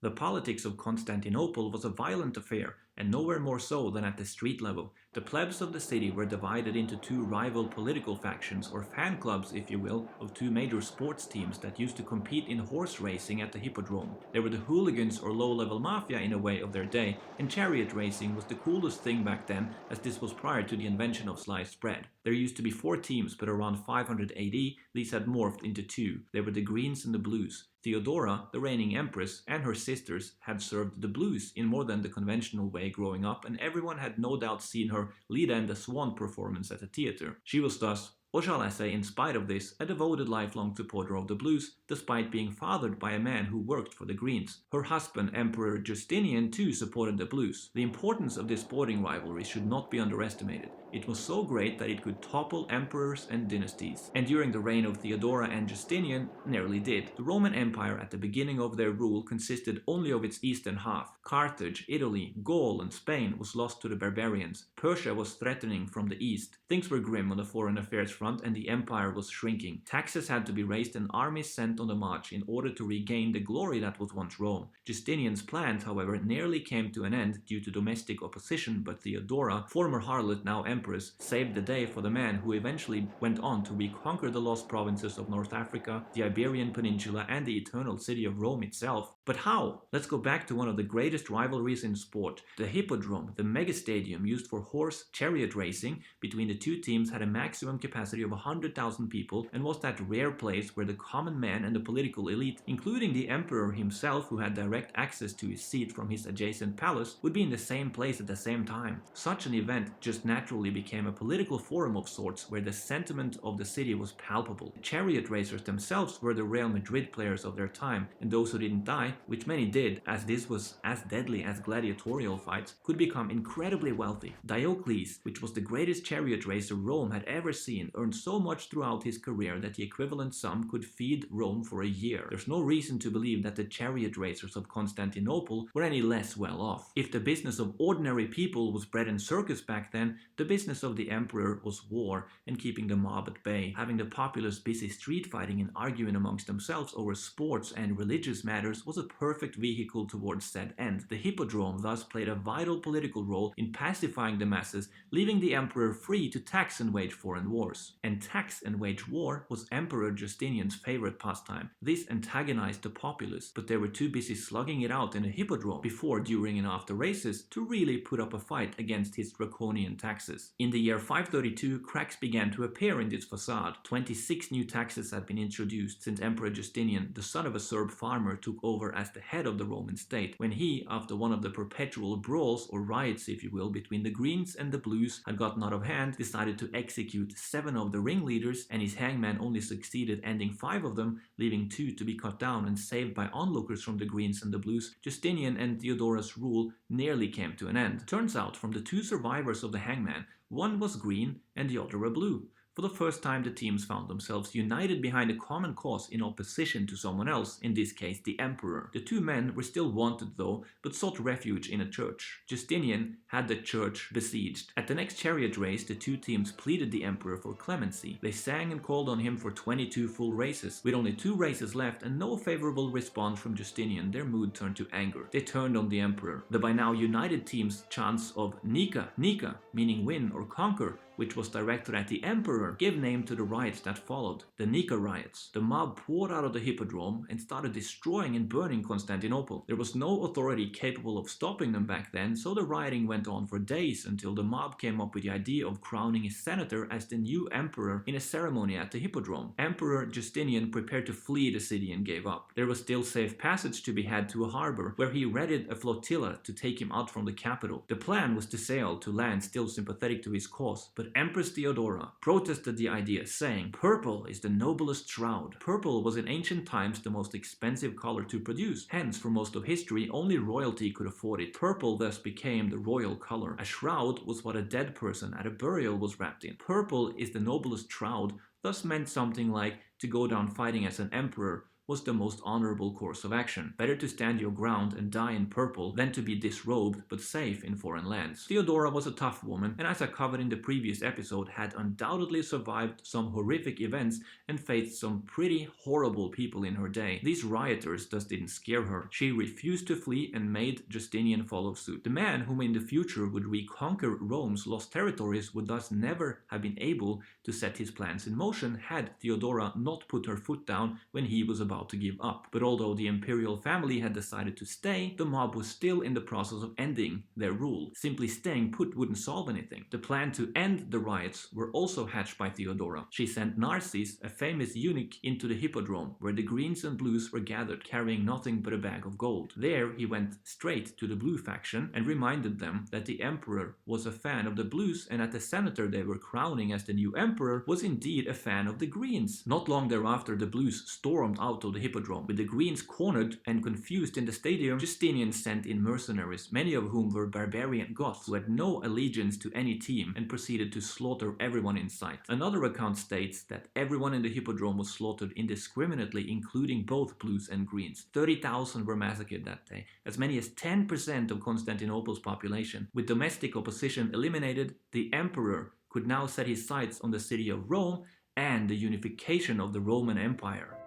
The politics of Constantinople was a violent affair, and nowhere more so than at the street level. The plebs of the city were divided into two rival political factions, or fan clubs if you will, of two major sports teams that used to compete in horse racing at the hippodrome. They were the hooligans or low-level mafia in a way of their day, and chariot racing was the coolest thing back then, as this was prior to the invention of sliced bread. There used to be 4 teams, but around 500 AD these had morphed into 2. They were the Greens and the Blues. Theodora, the reigning empress, and her sisters had served the Blues in more than the conventional way growing up, and everyone had no doubt seen her lead in the Swan performance at the theatre. She was thus, or shall I say, in spite of this, a devoted lifelong supporter of the Blues, despite being fathered by a man who worked for the Greens. Her husband, Emperor Justinian, too supported the Blues. The importance of this sporting rivalry should not be underestimated. It was so great that it could topple emperors and dynasties, and during the reign of Theodora and Justinian, nearly did. The Roman Empire at the beginning of their rule consisted only of its eastern half. Carthage, Italy, Gaul, and Spain was lost to the barbarians. Persia was threatening from the east. Things were grim on the foreign affairs front, and the empire was shrinking. Taxes had to be raised and armies sent on the march in order to regain the glory that was once Rome. Justinian's plans, however, nearly came to an end due to domestic opposition, but Theodora, former harlot now empress, saved the day for the man who eventually went on to reconquer the lost provinces of North Africa, the Iberian Peninsula, and the eternal city of Rome itself. But how? Let's go back to one of the greatest rivalries in sport. The hippodrome, the megastadium used for horse chariot racing between the two teams, had a maximum capacity of 100,000 people and was that rare place where the common man and the political elite, including the emperor himself who had direct access to his seat from his adjacent palace, would be in the same place at the same time. Such an event just naturally became a political forum of sorts where the sentiment of the city was palpable. The chariot racers themselves were the Real Madrid players of their time, and those who didn't die, which many did, as this was as deadly as gladiatorial fights, could become incredibly wealthy. Diocles, which was the greatest chariot racer Rome had ever seen, earned so much throughout his career that the equivalent sum could feed Rome for a year. There's no reason to believe that the chariot racers of Constantinople were any less well off. If the business of ordinary people was bread and circus back then, the business of the emperor was war and keeping the mob at bay. Having the populace busy street fighting and arguing amongst themselves over sports and religious matters was a perfect vehicle towards said end. The hippodrome thus played a vital political role in pacifying the masses, leaving the emperor free to tax and wage foreign wars. And tax and wage war was Emperor Justinian's favorite pastime. This antagonized the populace, but they were too busy slugging it out in a hippodrome before, during and after races to really put up a fight against his draconian taxes. In the year 532, cracks began to appear in this facade. 26 new taxes had been introduced since Emperor Justinian, the son of a Serb farmer, took over as the head of the Roman state, when he, after one of the perpetual brawls or riots if you will between the Greens and the Blues had gotten out of hand, decided to execute 7 of the ringleaders, and his hangman only succeeded ending 5 of them, leaving 2 to be cut down and saved by onlookers from the Greens and the Blues. Justinian and Theodora's rule nearly came to an end. Turns out, from the 2 survivors of the hangman, one was green and the other a blue. For the first time, the teams found themselves united behind a common cause in opposition to someone else, in this case the emperor. The 2 men were still wanted though, but sought refuge in a church. Justinian had the church besieged. At the next chariot race, the 2 teams pleaded the emperor for clemency. They sang and called on him for 22 full races. With only 2 races left and no favorable response from Justinian, their mood turned to anger. They turned on the emperor. The by now united team's chants of Nika, Nika, meaning win or conquer, which was directed at the emperor, gave name to the riots that followed, the Nika riots. The mob poured out of the hippodrome and started destroying and burning Constantinople. There was no authority capable of stopping them back then, so the rioting went on for days until the mob came up with the idea of crowning a senator as the new emperor in a ceremony at the hippodrome. Emperor Justinian prepared to flee the city and gave up. There was still safe passage to be had to a harbor, where he readied a flotilla to take him out from the capital. The plan was to sail to land still sympathetic to his cause, but Empress Theodora protested the idea, saying, "Purple is the noblest shroud." Purple was in ancient times the most expensive color to produce, hence for most of history only royalty could afford it. Purple thus became the royal color. A shroud was what a dead person at a burial was wrapped in. Purple is the noblest shroud thus meant something like to go down fighting as an emperor was the most honorable course of action. Better to stand your ground and die in purple than to be disrobed but safe in foreign lands. Theodora was a tough woman, and as I covered in the previous episode, had undoubtedly survived some horrific events and faced some pretty horrible people in her day. These rioters thus didn't scare her. She refused to flee and made Justinian follow suit. The man whom in the future would reconquer Rome's lost territories would thus never have been able to set his plans in motion had Theodora not put her foot down when he was about to give up. But although the imperial family had decided to stay, the mob was still in the process of ending their rule. Simply staying put wouldn't solve anything. The plan to end the riots were also hatched by Theodora. She sent Narses, a famous eunuch, into the hippodrome, where the greens and blues were gathered, carrying nothing but a bag of gold. There he went straight to the blue faction and reminded them that the emperor was a fan of the blues and that the senator they were crowning as the new emperor was indeed a fan of the greens. Not long thereafter, the blues stormed out of the hippodrome. With the greens cornered and confused in the stadium, Justinian sent in mercenaries, many of whom were barbarian Goths who had no allegiance to any team, and proceeded to slaughter everyone in sight. Another account states that everyone in the hippodrome was slaughtered indiscriminately, including both blues and greens. 30,000 were massacred that day, as many as 10% of Constantinople's population. With domestic opposition eliminated, the emperor could now set his sights on the city of Rome and the unification of the Roman Empire.